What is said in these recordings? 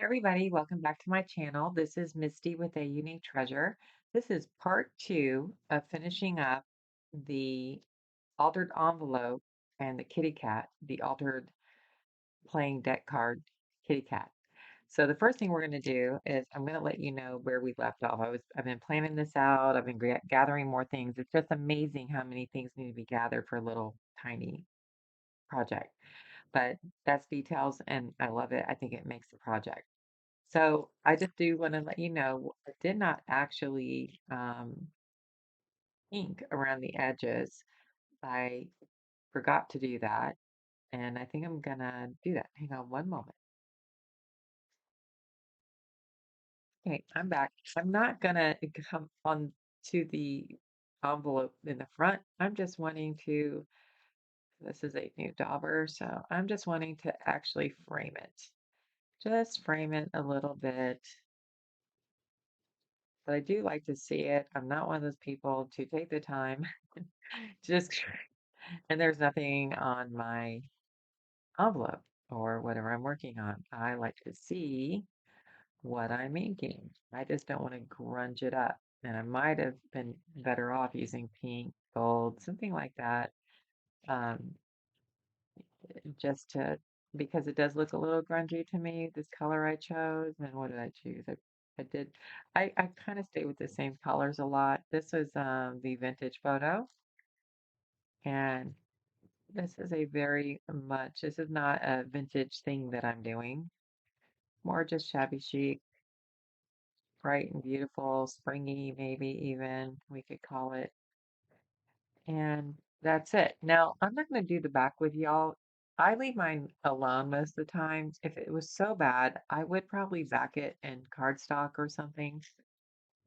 everybody, welcome back to my channel. This is Misty with a Unique Treasure. This is part two of finishing up the altered envelope and the kitty cat, the altered playing deck card kitty cat. So the first thing we're going to do is I'm going to let you know where we left off. I've been planning this out. I've been gathering more things. It's just amazing how many things need to be gathered for a little tiny project. But that's details and I love it. I think it makes the project. So I just do want to let you know I did not actually ink around the edges. I forgot to do that, and I think I'm gonna do that. Hang on one moment. Okay, I'm back. I'm not gonna come on to the envelope in the front. I'm just wanting to, this is a new dauber, so I'm just wanting to actually frame it. Just frame it a little bit. But I do like to see it. I'm not one of those people to take the time just and there's nothing on my envelope or whatever I'm working on. I like to see what I'm inking. I just don't want to grunge it up. And I might have been better off using pink, gold, something like that, um, just to, because it does look a little grungy to me, this color I chose. And what did I choose? I did, I kind of stay with the same colors a lot. This was the vintage photo. And this is a very much, this is not a vintage thing that I'm doing, more just shabby chic, bright and beautiful, springy, maybe even we could call it. And that's it. Now, I'm not going to do the back with y'all. I leave mine alone most of the time. If it was so bad, I would probably back it in cardstock or something.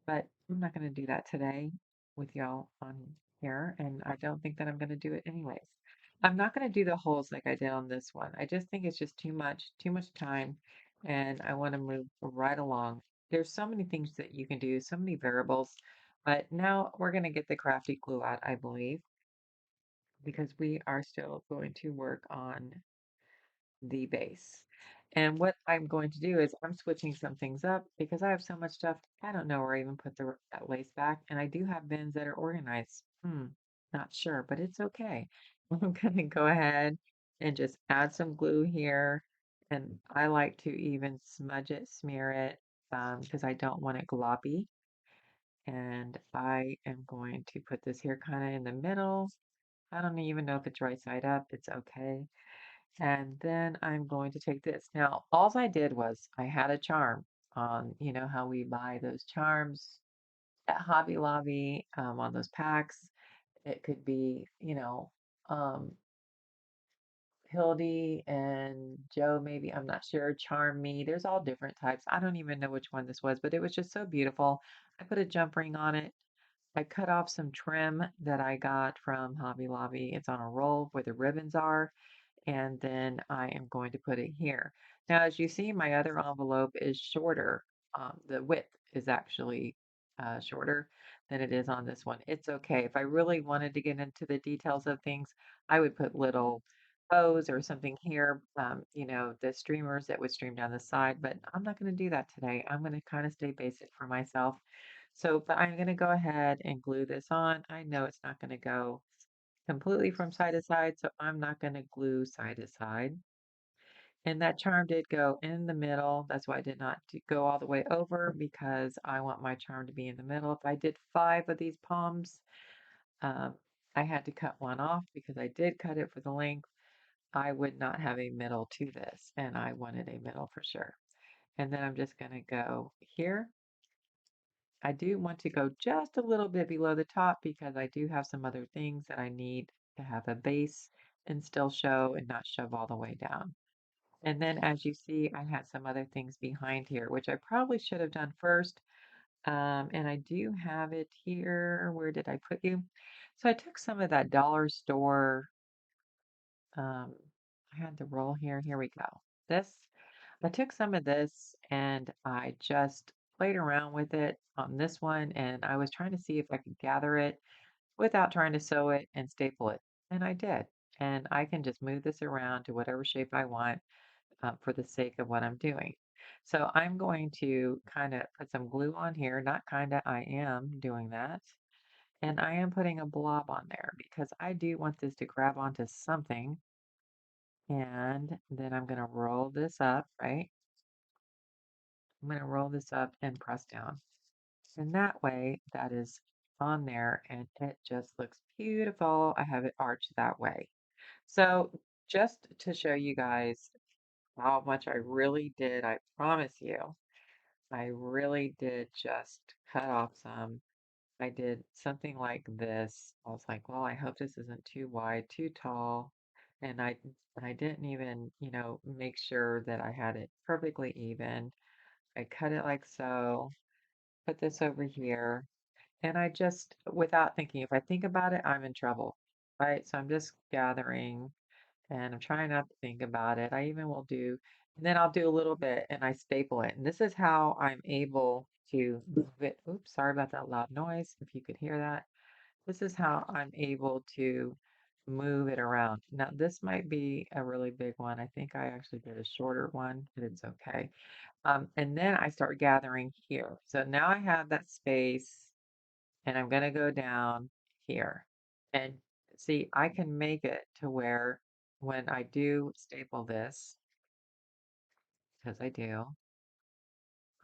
But I'm not going to do that today with y'all on here, and I don't think that I'm going to do it anyways. I'm not going to do the holes like I did on this one. I just think it's just too much time, and I want to move right along. There's so many things that you can do, so many variables, but now we're going to get the crafty glue out, I believe, because we are still going to work on the base. And what I'm going to do is I'm switching some things up because I have so much stuff. I don't know where I even put that lace back. And I do have bins that are organized. Not sure, but it's okay. I'm going to go ahead and just add some glue here. And I like to even smudge it, smear it, because I don't want it gloppy. And I am going to put this here kind of in the middle. I don't even know if it's right side up. It's okay. And then I'm going to take this. Now, all I did was I had a charm on, you know how we buy those charms at Hobby Lobby, on those packs. It could be, um, Hildy and Joe, maybe, I'm not sure, Charm Me. There's all different types. I don't even know which one this was, but it was just so beautiful. I put a jump ring on it. I cut off some trim that I got from Hobby Lobby. It's on a roll where the ribbons are, and then I am going to put it here. Now, as you see, my other envelope is shorter. The width is actually shorter than it is on this one. It's okay. If I really wanted to get into the details of things, I would put little bows or something here, the streamers that would stream down the side, but I'm not going to do that today. I'm going to kind of stay basic for myself. So, but I'm going to go ahead and glue this on. I know it's not going to go completely from side to side, so I'm not going to glue side to side. And that charm did go in the middle. That's why I did not go all the way over because I want my charm to be in the middle. If I did 5 of these palms, um, I had to cut one off because I did cut it for the length. I would not have a middle to this, and I wanted a middle for sure. And then I'm just going to go here. I do want to go just a little bit below the top because I do have some other things that I need to have a base and still show and not shove all the way down. And then as you see, I had some other things behind here, which I probably should have done first. And I do have it here. Where did I put you? So I took some of that dollar store. Um, I had the roll here. Here we go. This, I took some of this and I just played around with it on this one. And I was trying to see if I could gather it without trying to sew it and staple it. And I did. And I can just move this around to whatever shape I want for the sake of what I'm doing. So I'm going to kind of put some glue on here, not kind of, I am doing that. And I am putting a blob on there because I do want this to grab onto something. And then I'm going to roll this up, right? I'm going to roll this up and press down. And that way that is on there and it just looks beautiful. I have it arched that way. So just to show you guys how much I really did, I promise you, I really did just cut off some. I did something like this. I was like, well, I hope this isn't too wide, too tall. And I didn't even, make sure that I had it perfectly even. I cut it like so, put this over here, and I just, without thinking, if I think about it, I'm in trouble, right? So I'm just gathering and I'm trying not to think about it. I even will do, and then I'll do a little bit and I staple it. And this is how I'm able to move it. Oops, sorry about that loud noise, if you could hear that. This is how I'm able to move it around. Now, this might be a really big one. I think I actually did a shorter one, but it's okay. And then I start gathering here. So now I have that space and I'm going to go down here. And see, I can make it to where when I do staple this, because I do,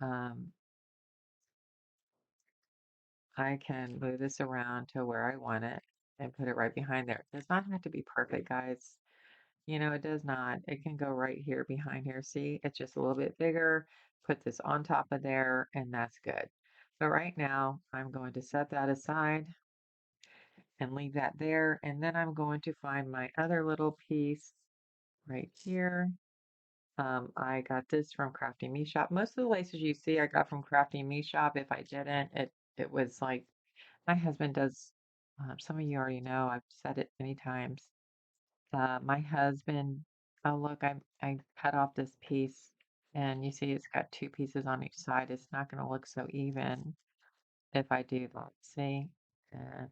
um, I can move this around to where I want it and put it right behind there. It does not have to be perfect, guys. It does not. It can go right here behind here. See, it's just a little bit bigger. Put this on top of there, and that's good. But right now, I'm going to set that aside and leave that there. And then I'm going to find my other little piece right here. I got this from Crafty Me Shop. Most of the laces you see I got from Crafty Me Shop. If I didn't, it was like my husband does. Some of you already know. I've said it many times. My husband. Oh look, I cut off this piece, and you see it's got two pieces on each side. It's not going to look so even if I do that. See, uh,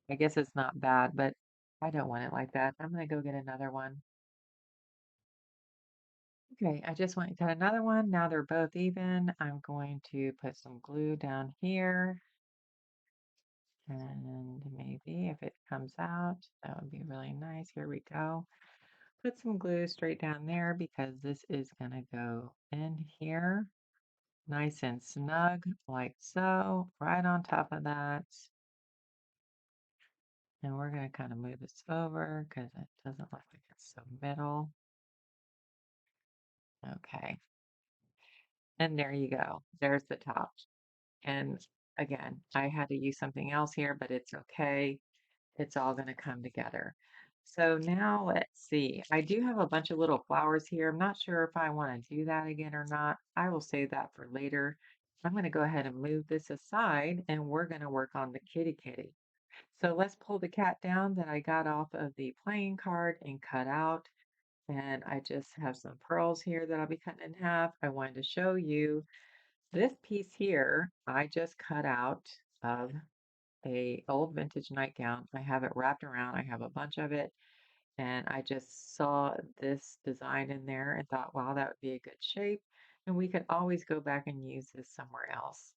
I guess it's not bad, but I don't want it like that. I'm going to go get another one. Okay, I just went and cut another one. Now they're both even. I'm going to put some glue down here. And maybe if it comes out, that would be really nice. Here we go. Put some glue straight down there because this is going to go in here. Nice and snug, like so, right on top of that. And we're going to kind of move this over because it doesn't look like it's so middle. Okay. And there you go. There's the top. And again, I had to use something else here, but it's okay. It's all going to come together. So now let's see. I do have a bunch of little flowers here. I'm not sure if I want to do that again or not. I will save that for later. I'm going to go ahead and move this aside and we're going to work on the kitty kitty. So let's pull the cat down that I got off of the playing card and cut out. And I just have some pearls here that I'll be cutting in half. I wanted to show you this piece here. I just cut out of a old vintage nightgown. I have it wrapped around. I have a bunch of it. And I just saw this design in there and thought, wow, that would be a good shape. And we could always go back and use this somewhere else.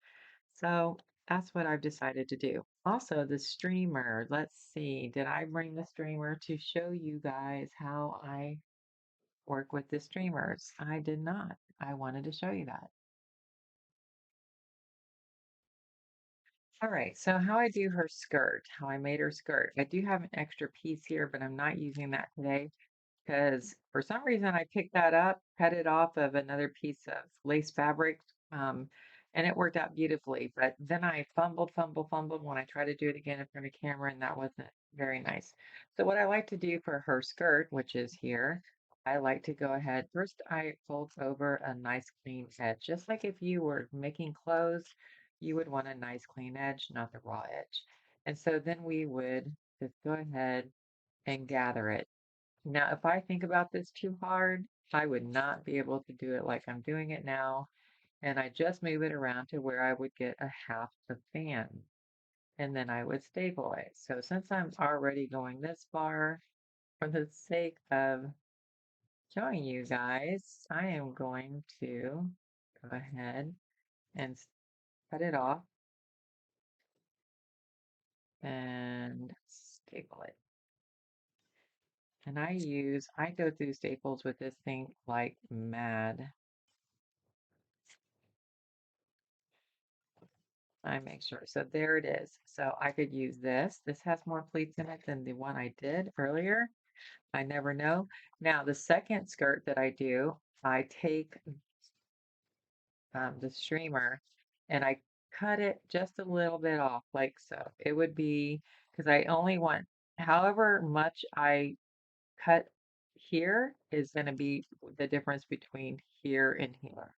So that's what I've decided to do. Also, the streamer. Let's see. Did I bring the streamer to show you guys how I work with the streamers? I did not. I wanted to show you that. All right, so how I do her skirt, how I made her skirt. I do have an extra piece here, but I'm not using that today because for some reason I picked that up, cut it off of another piece of lace fabric, and it worked out beautifully. But then I fumbled when I tried to do it again in front of camera, and that wasn't very nice. So what I like to do for her skirt, which is here, I like to go ahead. First, I fold over a nice clean edge, just like if you were making clothes, you would want a nice clean edge, not the raw edge. And so then we would just go ahead and gather it. Now, if I think about this too hard, I would not be able to do it like I'm doing it now. And I just move it around to where I would get a half a fan. And then I would staple it. So since I'm already going this far, for the sake of showing you guys, I am going to go ahead and cut it off and staple it. And I go through staples with this thing like mad. I make sure. So there it is. So I could use this. This has more pleats in it than the one I did earlier. I never know. Now, the second skirt that I do, I take the streamer and I cut it just a little bit off, like so. It would be, because I only want, however much I cut here is going to be the difference between here and here.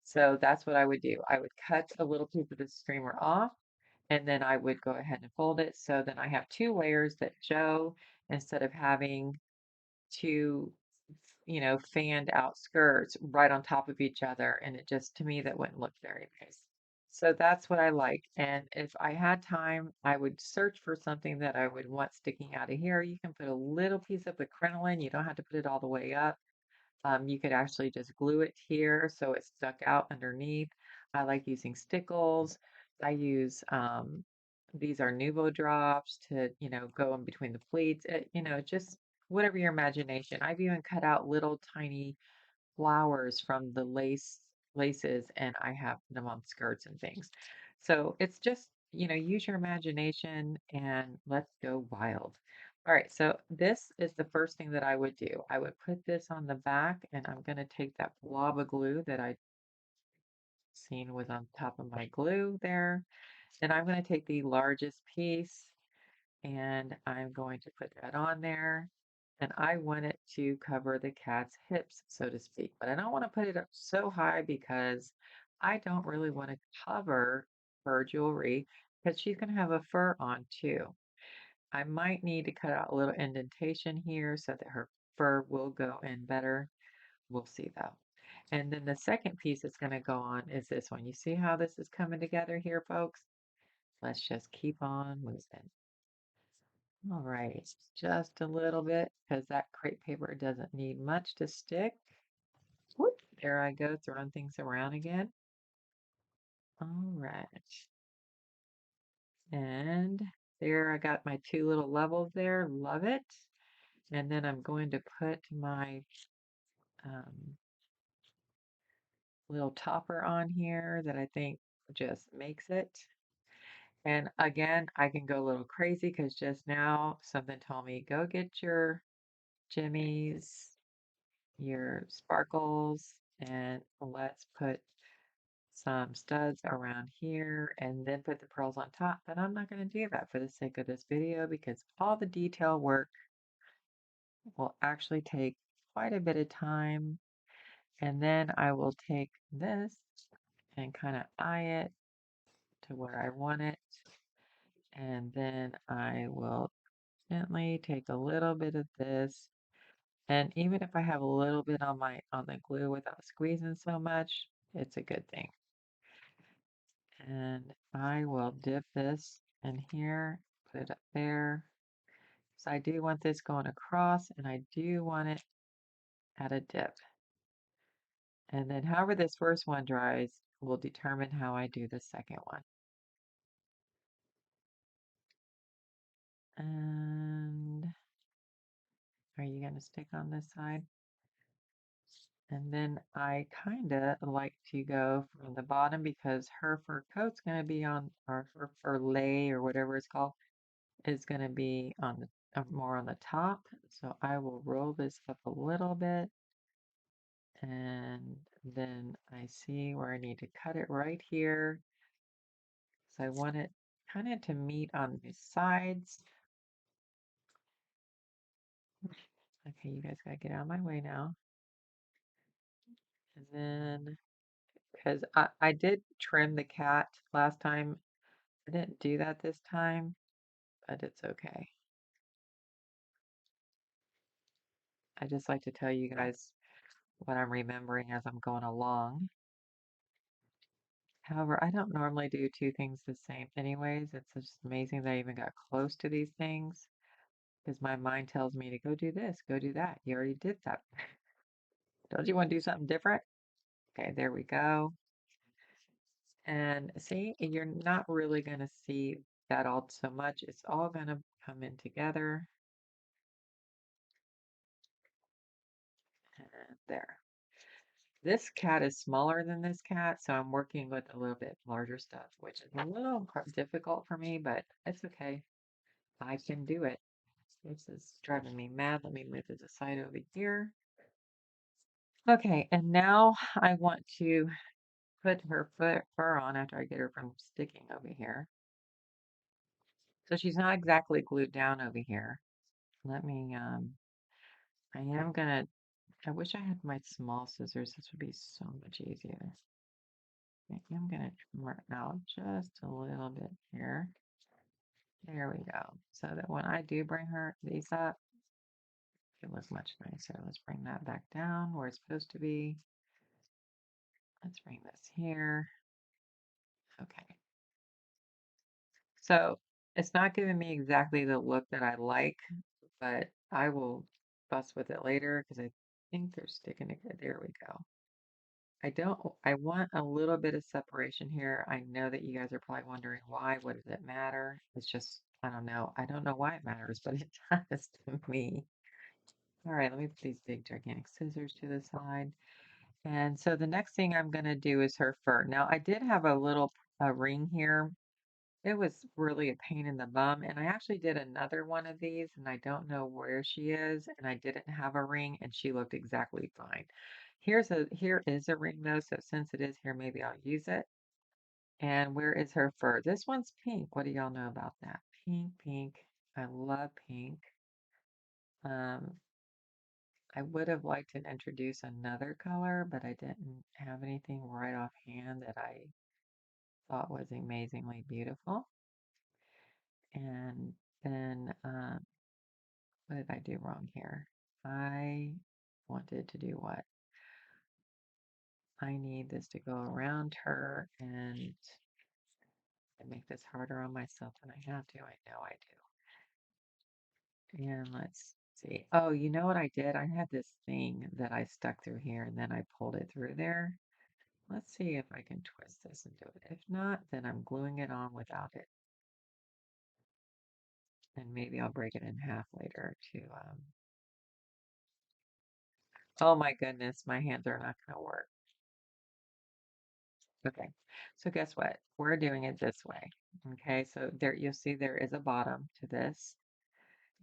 So that's what I would do. I would cut a little piece of the streamer off and then I would go ahead and fold it. So then I have two layers that show instead of having two, fanned out skirts right on top of each other. And it just, to me, that wouldn't look very nice. So that's what I like. And if I had time, I would search for something that I would want sticking out of here. You can put a little piece of the crinoline. You don't have to put it all the way up. You could actually just glue it here so it's stuck out underneath. I like using stickles. I use these are Nuvo drops to, go in between the pleats. Just whatever your imagination. I've even cut out little tiny flowers from the laces and I have them on skirts and things. So it's just, use your imagination and let's go wild. All right, so this is the first thing that I would do. I would put this on the back and I'm going to take that blob of glue that I seen was on top of my glue there. And I'm going to take the largest piece and I'm going to put that on there. And I want it to cover the cat's hips, so to speak. But I don't want to put it up so high because I don't really want to cover her jewelry because she's going to have a fur on too. I might need to cut out a little indentation here so that her fur will go in better. We'll see though. And then the second piece that's going to go on is this one. You see how this is coming together here, folks? Let's just keep on moving. All right, just a little bit because that crepe paper doesn't need much to stick. Whoop, there I go, throwing things around again. All right, and there I got my two little levels there. Love it. And then I'm going to put my um, little topper on here that I think just makes it. And again, I can go a little crazy because just now something told me, go get your jimmies, your sparkles, and let's put some studs around here and then put the pearls on top. But I'm not going to do that for the sake of this video because all the detail work will actually take quite a bit of time. And then I will take this and kind of eye it to where I want it. And then I will gently take a little bit of this. And even if I have a little bit on the glue without squeezing so much, it's a good thing. And I will dip this in here, put it up there. So I do want this going across and I do want it at a dip. And then however this first one dries will determine how I do the second one. And are you going to stick on this side? And then I kind of like to go from the bottom because her fur coat's going to be on, or her fur lay or whatever it's called, is going to be on the more on the top. So I will roll this up a little bit and then I see where I need to cut it right here. So I want it kind of to meet on the sides. Okay, you guys gotta get out of my way now. And then, because I did trim the cat last time. I didn't do that this time, but it's okay. I just like to tell you guys what I'm remembering as I'm going along. However, I don't normally do two things the same anyways. It's just amazing that I even got close to these things because my mind tells me to go do this, go do that. You already did that. Don't you want to do something different? Okay, there we go. And see, you're not really going to see that all so much. It's all going to come in together. And there. This cat is smaller than this cat, so I'm working with a little bit larger stuff, which is a little difficult for me, but it's okay. I can do it. This is driving me mad. Let me move this aside over here. Okay, and now I want to put her fur on after I get her from sticking over here. So she's not exactly glued down over here. Let me, I am gonna, I wish I had my small scissors. This would be so much easier. I am gonna trim her out just a little bit here. There we go. So that when I do bring these up, it looks much nicer. Let's bring that back down where it's supposed to be. Let's bring this here. Okay. So it's not giving me exactly the look that I like, but I will fuss with it later because I think they're sticking together. There we go. I want a little bit of separation here. I know that you guys are probably wondering why. What does it matter? It's just, I don't know. I don't know why it matters, but it does to me. All right, let me put these big gigantic scissors to the side. And so the next thing I'm going to do is her fur. Now, I did have a little ring here. It was really a pain in the bum, and I actually did another one of these, and I don't know where she is, and I didn't have a ring, and she looked exactly fine. Here is a ring though, so since it is here, maybe I'll use it. And where is her fur? This one's pink. What do y'all know about that? Pink, pink. I love pink. Um, I would have liked to introduce another color, but I didn't have anything right offhand that I thought was amazingly beautiful. And then, what did I do wrong here? I wanted to do what? I need this to go around her and I make this harder on myself than I have to. I know I do. And let's see. Oh, you know what I did? I had this thing that I stuck through here and then I pulled it through there. Let's see if I can twist this and do it. If not, then I'm gluing it on without it. And maybe I'll break it in half later to, oh my goodness, my hands are not going to work. Okay, so guess what? We're doing it this way. Okay, so there you'll see there is a bottom to this.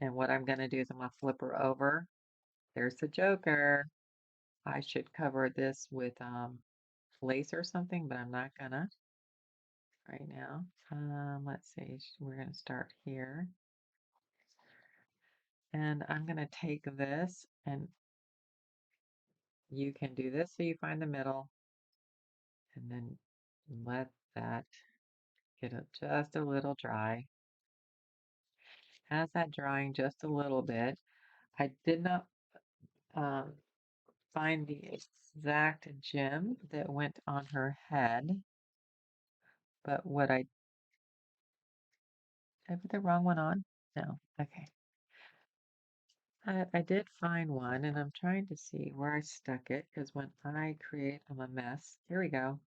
And what I'm going to do is I'm going to flip her over. There's the joker. I should cover this with lace or something, but I'm not gonna right now. Let's see, we're going to start here. And I'm going to take this and you can do this so you find the middle and then let that get just a little dry. As that drying just a little bit, I did not um, find the exact gem that went on her head, but did I put the wrong one on? No, okay. I did find one, and I'm trying to see where I stuck it, because when I create, I'm a mess. Here we go.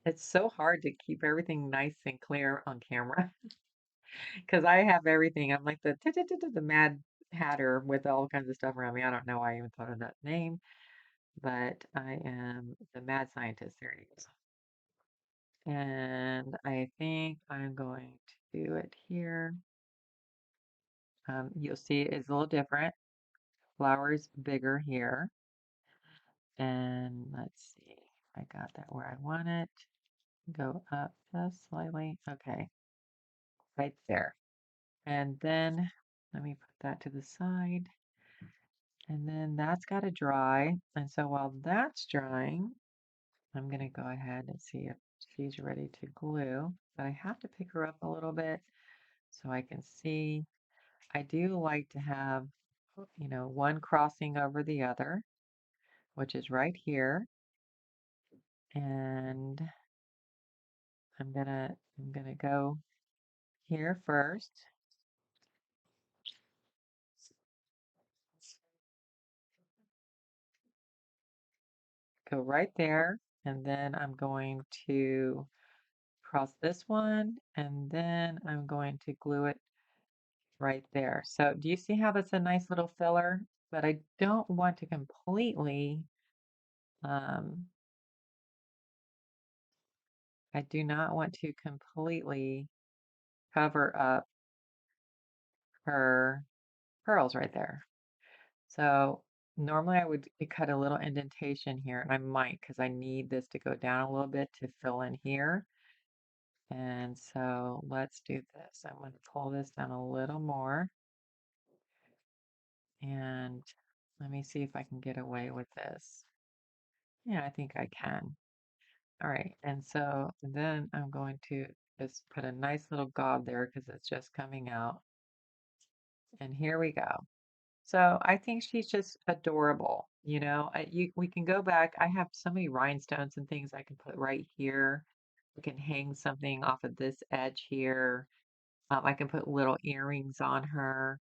It's so hard to keep everything nice and clear on camera, because I have everything. I'm like the Mad Hatter with all kinds of stuff around me. I don't know why I even thought of that name, but I am the mad scientist. There it is. And I think I'm going to do it here. You'll see it's a little different. Flowers bigger here. And let's see. I got that where I want it. Go up just slightly. Okay, right there. And then let me put that to the side. And then that's got to dry. And so while that's drying, I'm going to go ahead and see if she's ready to glue. But I have to pick her up a little bit so I can see. I do like to have, one crossing over the other, which is right here. And I'm gonna go here first. go right there, and then I'm going to cross this one, and then I'm going to glue it right there. So do you see how that's a nice little filler? But I don't want to completely, um, I do not want to completely cover up her pearls right there. So normally I would cut a little indentation here, and I might because I need this to go down a little bit to fill in here. And so let's do this. I'm going to pull this down a little more. And let me see if I can get away with this. Yeah, I think I can. All right. And so then I'm going to just put a nice little gob there because it's just coming out. And here we go. So I think she's just adorable. You know, we can go back. I have so many rhinestones and things I can put right here. We can hang something off of this edge here. I can put little earrings on her.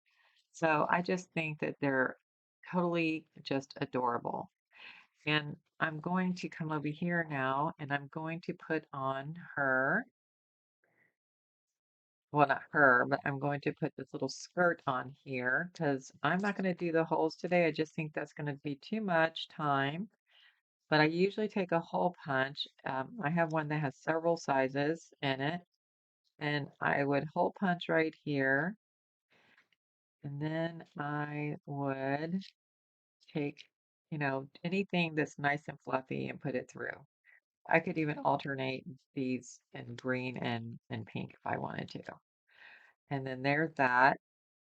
So I just think that they're totally just adorable. And I'm going to come over here now and I'm going to put on her, well, not her, but I'm going to put this little skirt on here because I'm not going to do the holes today. I just think that's going to be too much time. But I usually take a hole punch. I have one that has several sizes in it. And I would hole punch right here. And then I would take, you know, anything that's nice and fluffy and put it through. I could even alternate these in green and pink if I wanted to. And then there's that.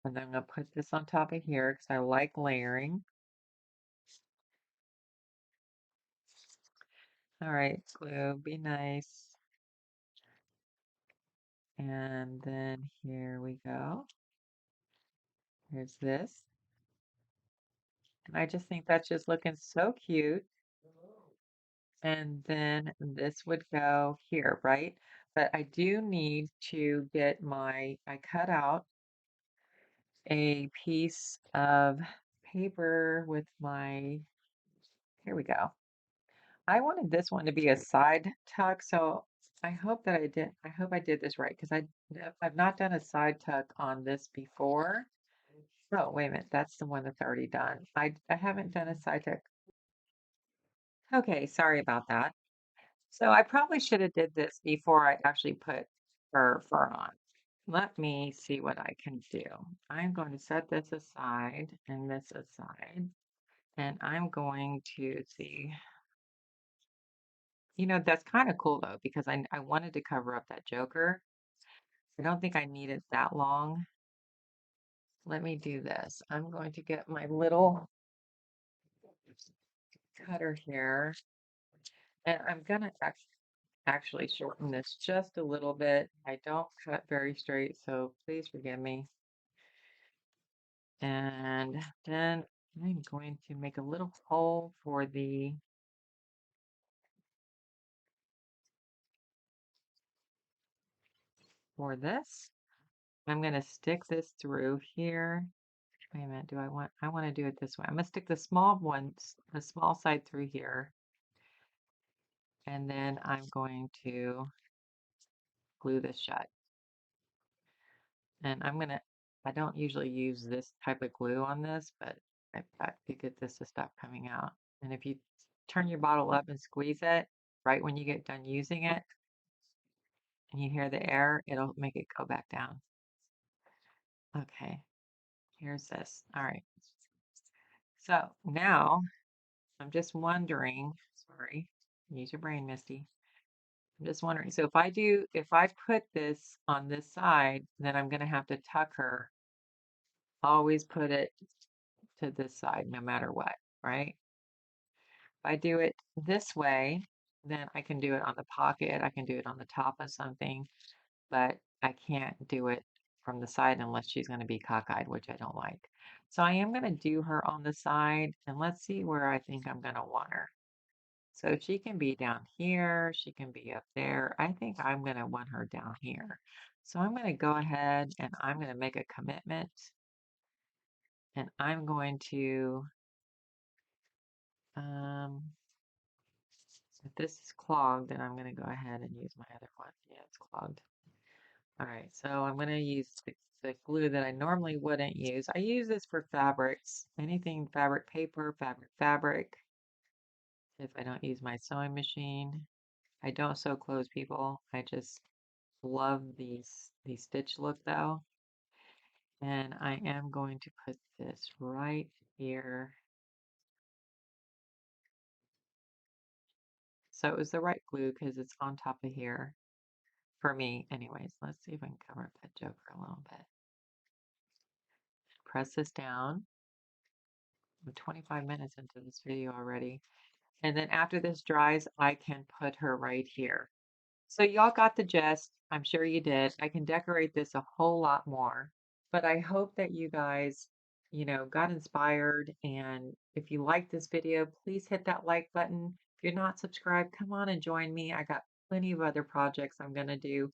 And then I'm going to put this on top of here because I like layering. All right, glue, be nice. And then here we go. Here's this. And I just think that's just looking so cute. And then this would go here, right? But I do need to get I cut out a piece of paper with here we go. I wanted this one to be a side tuck, so I hope I did this right because I've not done a side tuck on this before. Oh, wait a minute, that's the one that's already done. I haven't done a side tuck. Okay, sorry about that. So I probably should have did this before I actually put her fur on. Let me see what I can do. I'm going to set this aside and this aside, and I'm going to see. You know, that's kind of cool though, because I wanted to cover up that joker. I don't think I need it that long. Let me do this. I'm going to get my little cutter here, and I'm gonna actually shorten this just a little bit. I don't cut very straight, so please forgive me. And then I'm going to make a little hole for this. I'm going to stick this through here. Wait a minute, I want to do it this way. I'm going to stick the small side through here. And then I'm going to glue this shut. And I don't usually use this type of glue on this, but I've got to get this to stop coming out. And if you turn your bottle up and squeeze it, right when you get done using it, and you hear the air, it'll make it go back down. Okay, here's this. All right. So now I'm just wondering, sorry, use your brain, Misty. I'm just wondering, so if I put this on this side, then I'm going to have to tuck her. Always put it to this side, no matter what, right? If I do it this way, then I can do it on the pocket. I can do it on the top of something, but I can't do it from the side unless she's going to be cockeyed, which I don't like. So I am going to do her on the side, and let's see where I think I'm going to want her. So she can be down here, she can be up there. I think I'm going to want her down here. So I'm going to go ahead and I'm going to make a commitment, and I'm going to, um, If this is clogged, then I'm going to go ahead and use my other one. Yeah, it's clogged. All right, so I'm going to use the glue that I normally wouldn't use. I use this for fabrics, anything fabric paper, fabric. If I don't use my sewing machine, I don't sew clothes, people. I just love the stitch look though. And I am going to put this right here. So it was the right glue because it's on top of here for me. Anyways, let's see if I can cover up that joker a little bit. Press this down. I'm 25 minutes into this video already. And then after this dries, I can put her right here. So y'all got the gist. I'm sure you did. I can decorate this a whole lot more, but I hope that you guys, got inspired. And if you like this video, please hit that like button. If you're not subscribed, come on and join me. I got plenty of other projects I'm going to do.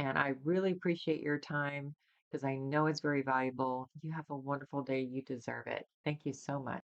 And I really appreciate your time because I know it's very valuable. You have a wonderful day. You deserve it. Thank you so much.